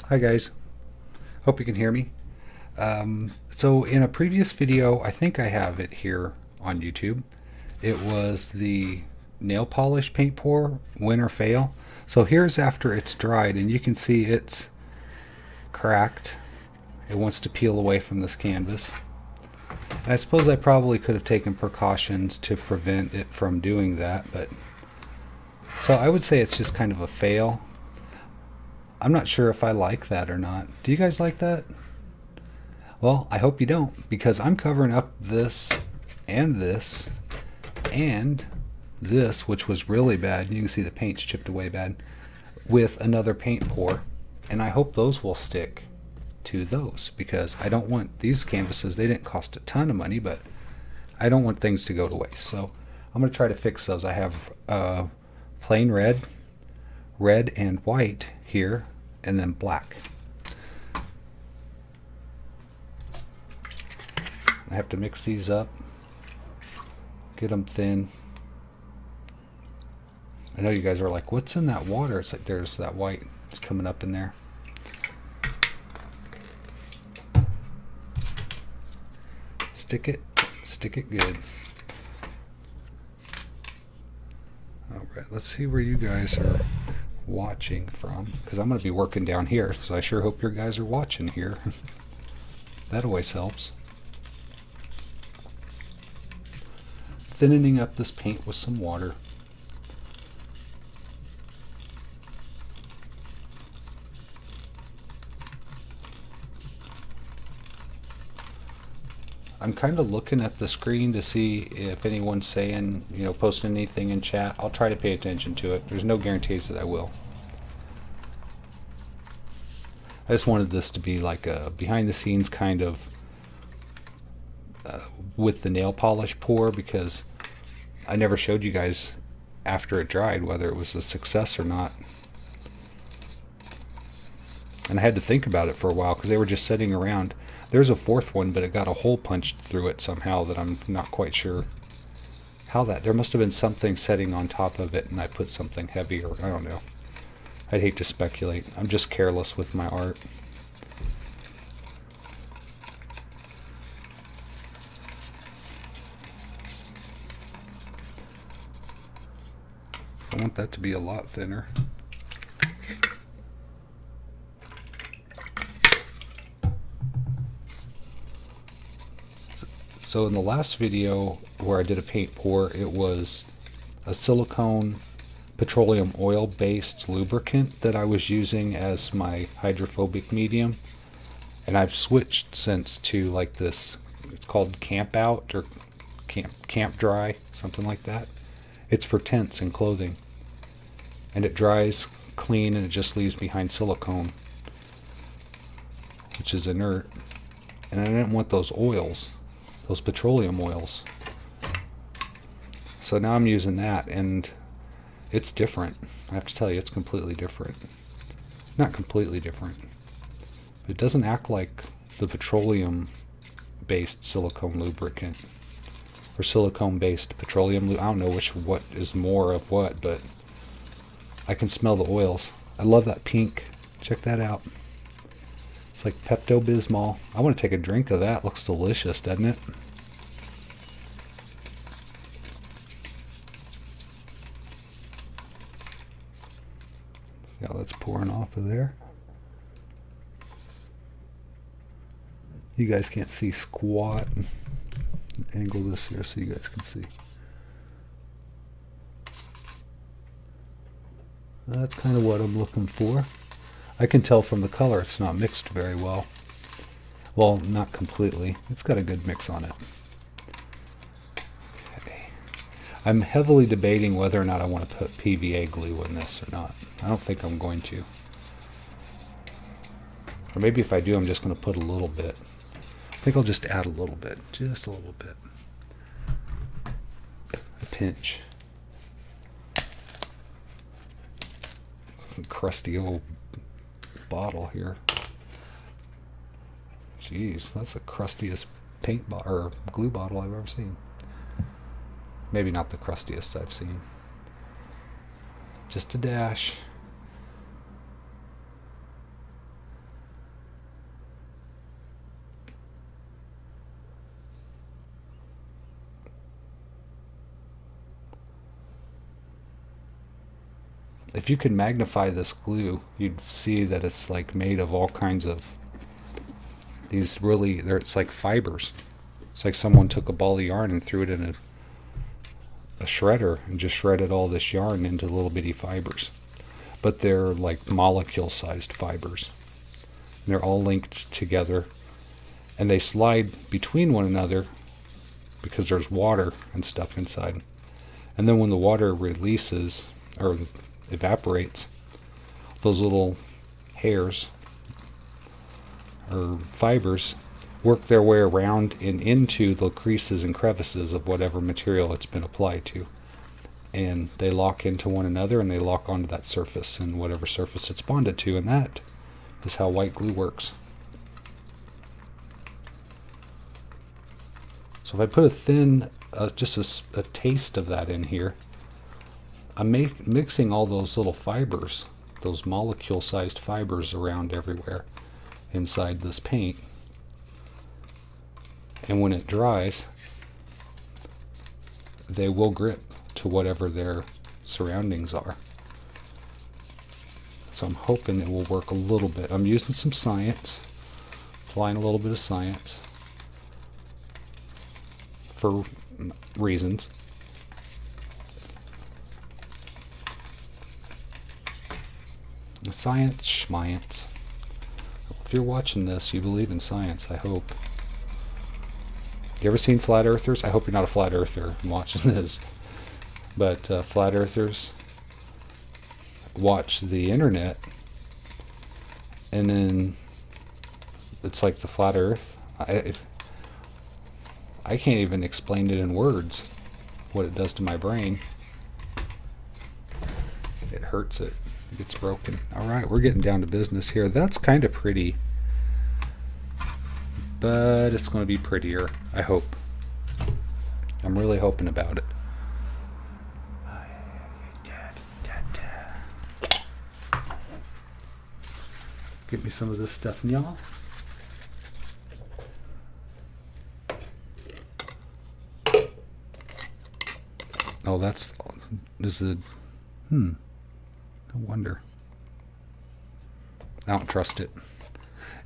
Hi guys, hope you can hear me. So in a previous video, I think I have it here on YouTube, it was the nail polish paint pour, win or fail. So here's after it's dried, and you can see it's cracked. It wants to peel away from this canvas. And I suppose I probably could have taken precautions to prevent it from doing that, but so I would say it's just kind of a fail. I'm not sure if I like that or not. Do you guys like that? Well, I hope you don't, because I'm covering up this and this and this, which was really bad. You can see the paint's chipped away bad, with another paint pour, and I hope those will stick to those, because I don't want these canvases, they didn't cost a ton of money, but I don't want things to go to waste. So I'm going to try to fix those. I have plain red, red and white here, and then black. I have to mix these up, get them thin. I know you guys are like, what's in that water? It's like there's that white, it's coming up in there. Stick it good. Alright, let's see where you guys are watching from, because I'm going to be working down here, so I sure hope your guys are watching here. That always helps. Thinning up this paint with some water. I'm kind of looking at the screen to see if anyone's saying, posting anything in chat. I'll try to pay attention to it. There's no guarantees that I will. I just wanted this to be like a behind the scenes kind of with the nail polish pour, because I never showed you guys after it dried whether it was a success or not. And I had to think about it for a while because they were just sitting around. There's a fourth one, but it got a hole punched through it somehow that I'm not quite sure how that. There must have been something setting on top of it and I put something heavier. I don't know. I'd hate to speculate. I'm just careless with my art. I want that to be a lot thinner. So in the last video where I did a paint pour, it was a silicone petroleum oil based lubricant that I was using as my hydrophobic medium, and I've switched since to like this, it's called Camp Out or Camp Dry, something like that. It's for tents and clothing, and it dries clean and it just leaves behind silicone, which is inert. And I didn't want those oils, those petroleum oils. So now I'm using that, and it's different. I have to tell you, it's completely different. Not completely different. It doesn't act like the petroleum based silicone lubricant or silicone based petroleum. I don't know what is more of what, but I can smell the oils. I love that pink. Check that out. It's like Pepto-Bismol. I want to take a drink of that. Looks delicious, doesn't it? See how that's pouring off of there? You guys can't see squat. Angle this here so you guys can see. That's kind of what I'm looking for. I can tell from the color it's not mixed very well. Well, not completely. It's got a good mix on it. Okay. I'm heavily debating whether or not I want to put PVA glue in this or not. I don't think I'm going to. Or maybe if I do, I'm just going to put a little bit. I think I'll just add a little bit. Just a little bit. A pinch. Crusty old bottle here. Jeez, that's the crustiest paint bottle or glue bottle I've ever seen. Maybe not the crustiest I've seen. Just a dash. if you could magnify this glue, you'd see that it's like made of all kinds of these really, it's like fibers. It's like someone took a ball of yarn and threw it in a shredder and just shredded all this yarn into little bitty fibers. But they're like molecule-sized fibers. And they're all linked together, and they slide between one another because there's water and stuff inside. And then when the water releases or evaporates, those little hairs or fibers work their way around and into the creases and crevices of whatever material it's been applied to. And they lock into one another, and they lock onto that surface and whatever surface it's bonded to, and that is how white glue works. So if I put a thin, just a taste of that in here, I'm mixing all those little fibers, those molecule-sized fibers around everywhere inside this paint. And when it dries, they will grip to whatever their surroundings are. So I'm hoping it will work a little bit. I'm using some science, applying a little bit of science for reasons. Science, schmiance. If you're watching this, you believe in science, I hope. You ever seen flat earthers? I hope you're not a flat earther and watching this. But flat earthers watch the internet, and then it's like the flat earth. I can't even explain it in words, what it does to my brain. It hurts it. It gets broken. Alright, we're getting down to business here. That's kind of pretty, but it's going to be prettier, I hope. I'm really hoping about it. Get me some of this stuff, y'all. Oh, no wonder. I don't trust it.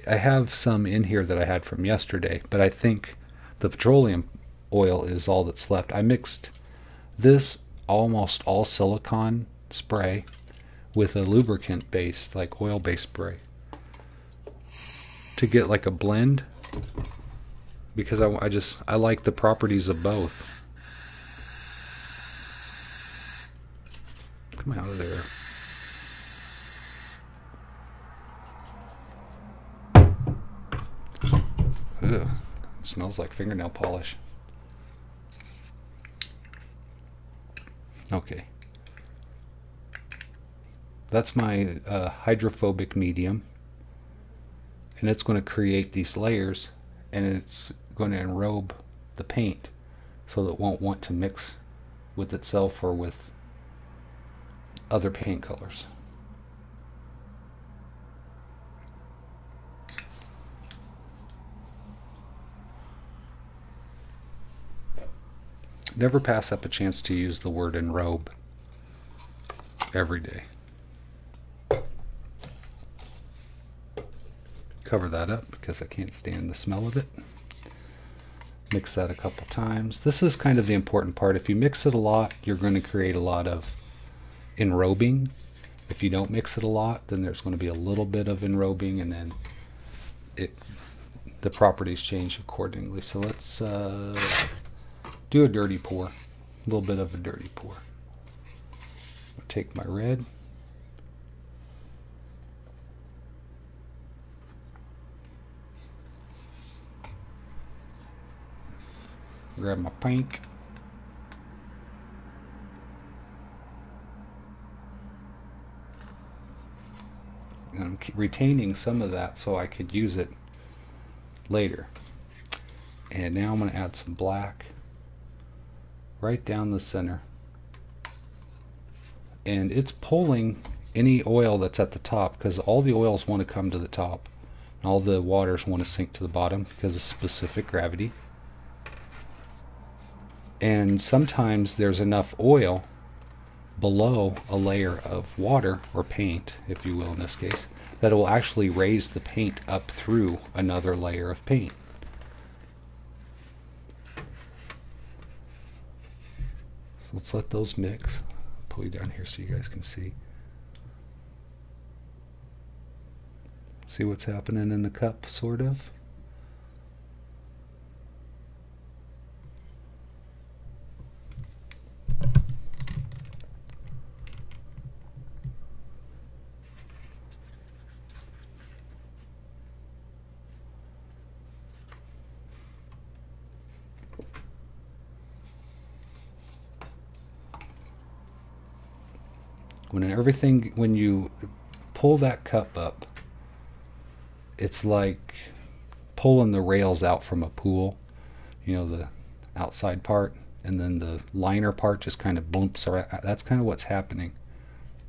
I have some in here that I had from yesterday, but I think the petroleum oil is all that's left. I mixed this almost all silicone spray with a lubricant based, like oil based spray, to get like a blend, because I like the properties of both. Come out of there. Ugh, it smells like fingernail polish. Okay. That's my hydrophobic medium. And it's going to create these layers, and it's going to enrobe the paint so that it won't want to mix with itself or with other paint colors. Never pass up a chance to use the word enrobe every day. Cover that up because I can't stand the smell of it. Mix that a couple times. This is kind of the important part. If you mix it a lot, you're going to create a lot of enrobing. If you don't mix it a lot, then there's going to be a little bit of enrobing, and then the properties change accordingly. So let's do a dirty pour. A little bit of a dirty pour. I'll take my red. Grab my pink. And I'm retaining some of that so I could use it later. And now I'm going to add some black right down the center. And it's pulling any oil that's at the top, because all the oils want to come to the top. And all the waters want to sink to the bottom because of specific gravity. And sometimes there's enough oil below a layer of water, or paint, if you will in this case, that it will actually raise the paint up through another layer of paint. So let's let those mix. Pull you down here so you guys can see. See what's happening in the cup, sort of. When you pull that cup up, it's like pulling the rails out from a pool, you know, the outside part, and then the liner part just kind of bloops around. That's kind of what's happening.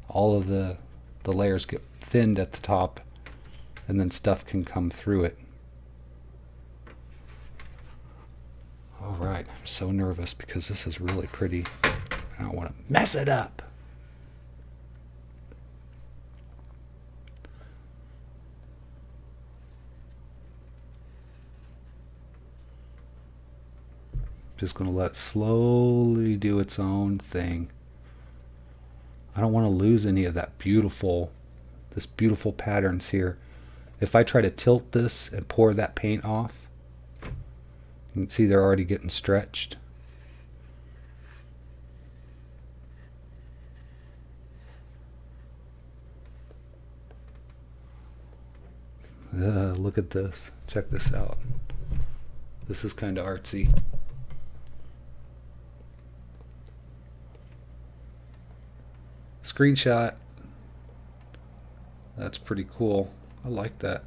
All of the layers get thinned at the top, and then stuff can come through it. All right, I'm so nervous because this is really pretty. I don't want to mess it up. Just going to let it slowly do its own thing. I don't want to lose any of that beautiful patterns here. If I try to tilt this and pour that paint off, you can see they're already getting stretched. Look at this. Check this out. This is kind of artsy. Screenshot. That's pretty cool. I like that.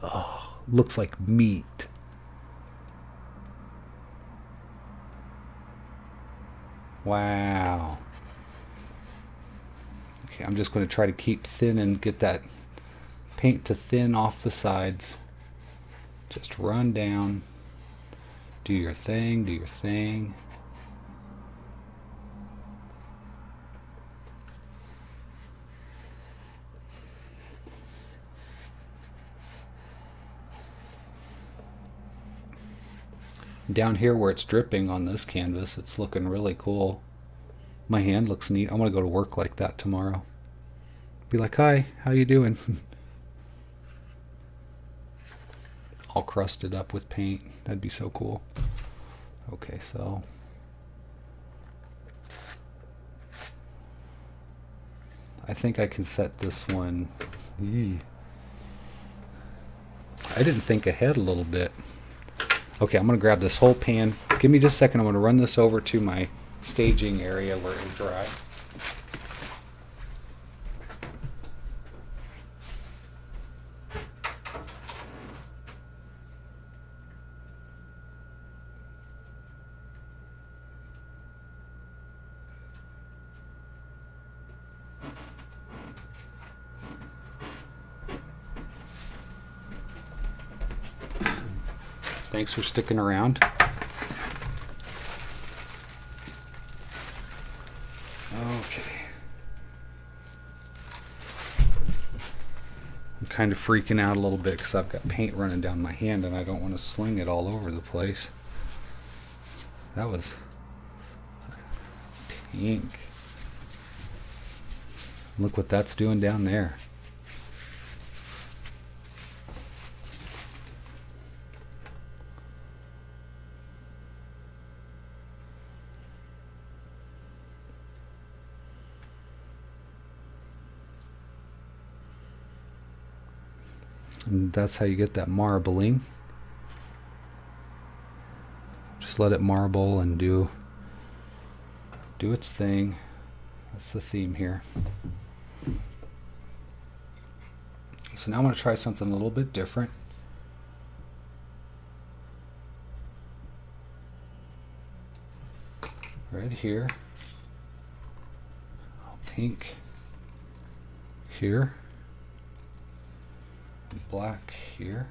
Oh, looks like meat. Wow. Okay, I'm just going to try to keep thin and get that paint to thin off the sides. Just run down. Do your thing, do your thing. Down here where it's dripping on this canvas, it's looking really cool. My hand looks neat. I want to go to work like that tomorrow. Be like, hi, how you doing? All crusted up with paint. That'd be so cool. Okay, so I think I can set this one. I didn't think ahead a little bit. Okay, I'm going to grab this whole pan. Give me just a second. I'm going to run this over to my staging area where it will dry. Thanks for sticking around. Okay. I'm kind of freaking out a little bit because I've got paint running down my hand and I don't want to sling it all over the place. That was pink. Look what that's doing down there. And that's how you get that marbling. Just let it marble and do its thing. That's the theme here. So now I'm going to try something a little bit different. Red here. Pink here. Black here.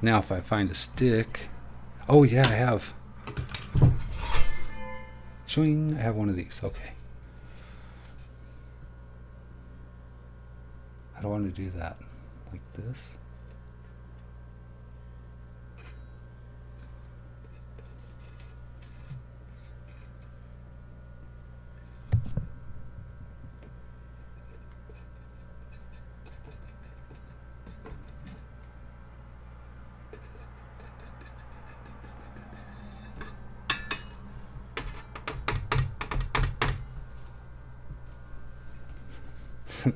Now if I find a stick, oh yeah, I have. Swing, I have one of these. Okay. How do I want to do that? Like this?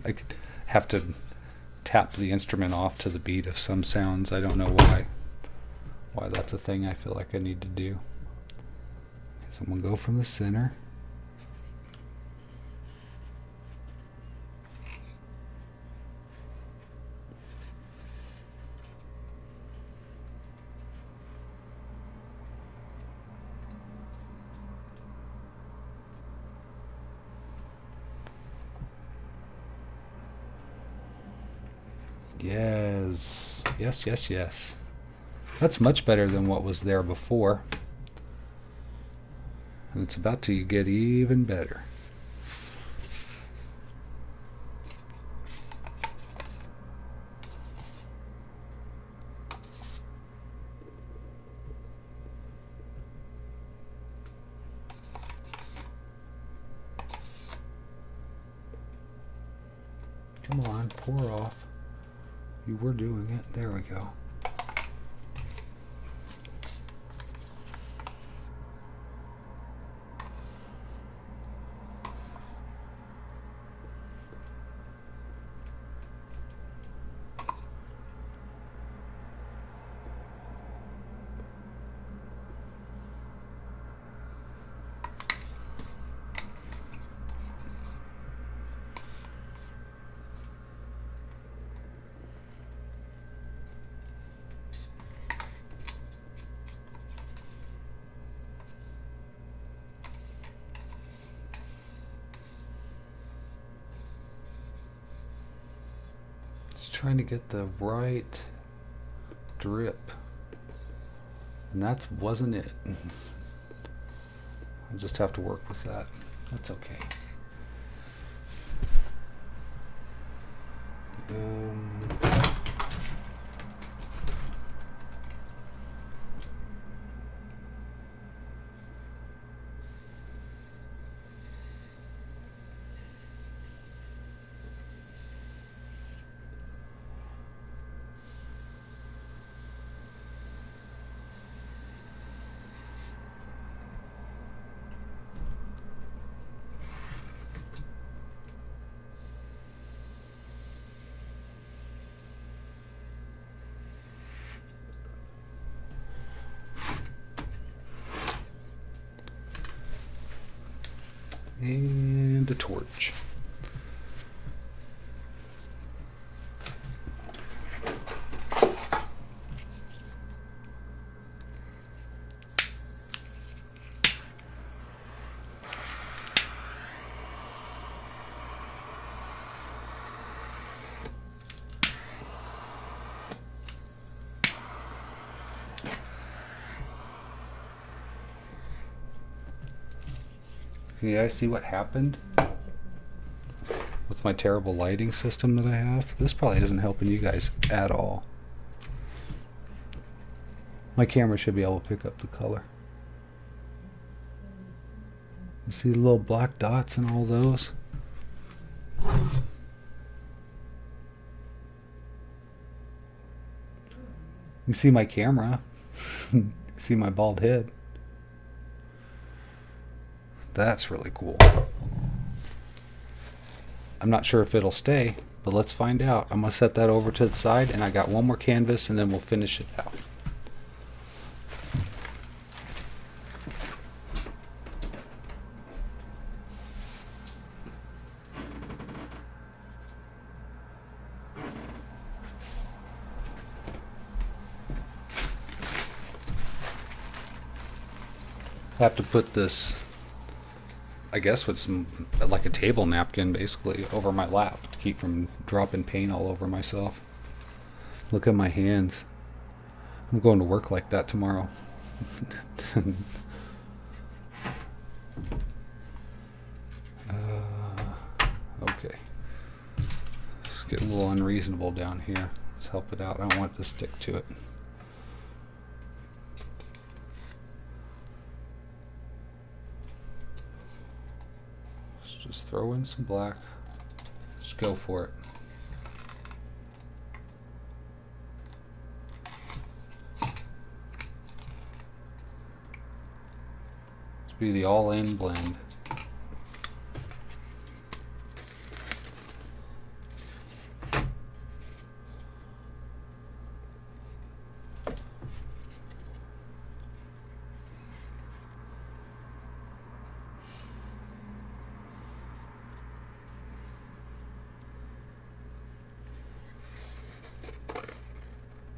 I could have to tap the instrument off to the beat of some sounds. I don't know why that's a thing I feel like I need to do. So I'm going to go from the center. Yes, yes, yes, yes. That's much better than what was there before. And it's about to get even better. Come on, pour off. You were doing it. There we go. Trying to get the right drip, and that wasn't it. I'll just have to work with that. That's okay. And a torch. Can you guys see what happened with my terrible lighting system that I have? This probably isn't helping you guys at all. My camera should be able to pick up the color. You see the little black dots and all those? You see my camera. You see my bald head. That's really cool. I'm not sure if it'll stay, but let's find out. I'm going to set that over to the side, and I got one more canvas, and then we'll finish it out. I have to put this, I guess, with some, like a table napkin basically, over my lap to keep from dropping paint all over myself. Look at my hands. I'm going to work like that tomorrow. Okay. It's getting a little unreasonable down here. Let's help it out. I don't want it to stick to it. Let's just throw in some black. Just go for it. Let's be the all-in blend.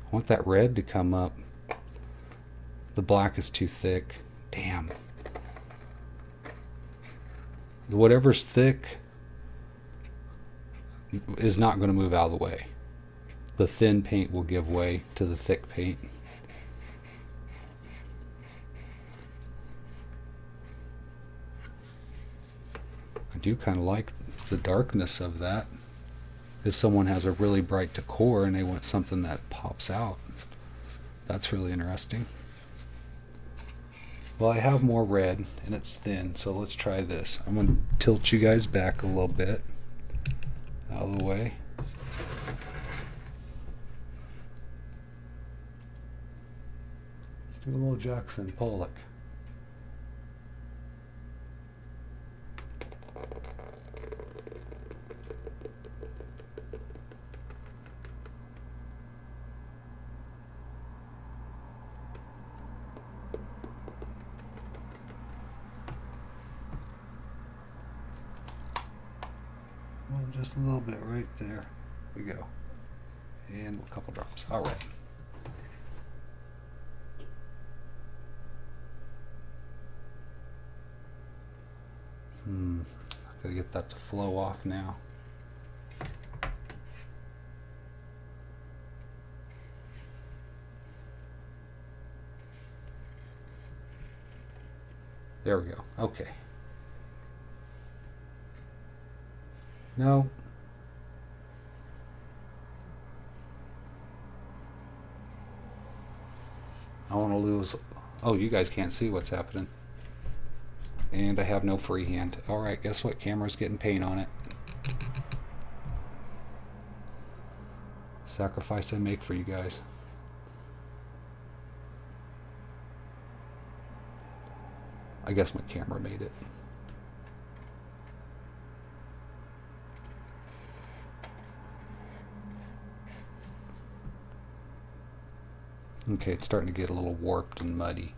I want that red to come up. The black is too thick. Damn. Whatever's thick is not going to move out of the way. The thin paint will give way to the thick paint. I do kind of like the darkness of that. If someone has a really bright decor and they want something that pops out, that's really interesting. Well, I have more red and it's thin, so let's try this. I'm going to tilt you guys back a little bit out of the way. Let's do a little Jackson Pollock. Just a little bit right there. We go. And a couple drops. All right. Gotta get that to flow off now. There we go. Okay. No. I want to lose. Oh, you guys can't see what's happening. And I have no freehand. Alright, guess what? Camera's getting paint on it. Sacrifice I make for you guys. I guess my camera made it. Okay, it's starting to get a little warped and muddy.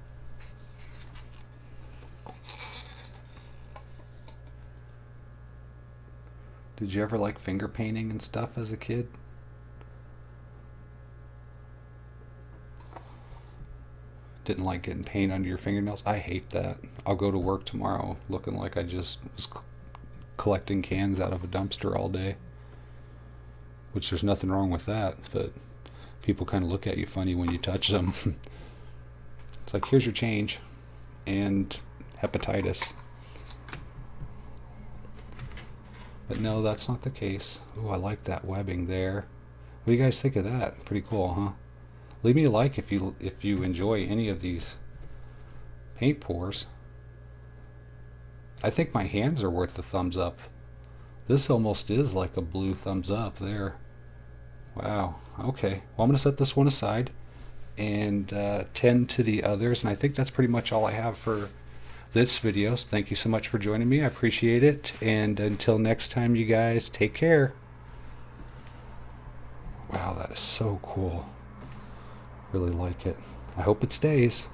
Did you ever like finger painting and stuff as a kid? Didn't like getting paint under your fingernails? I hate that. I'll go to work tomorrow looking like I just was collecting cans out of a dumpster all day. Which there's nothing wrong with that, but people kind of look at you funny when you touch them. It's like, here's your change. And hepatitis. But no, that's not the case. Ooh, I like that webbing there. What do you guys think of that? Pretty cool, huh? Leave me a like if you enjoy any of these paint pours. I think my hands are worth a thumbs up. This almost is like a blue thumbs up there. Wow. Okay. Well, I'm going to set this one aside and tend to the others. And I think that's pretty much all I have for this video. So thank you so much for joining me. I appreciate it. And until next time, you guys, take care. Wow, that is so cool. Really like it. I hope it stays.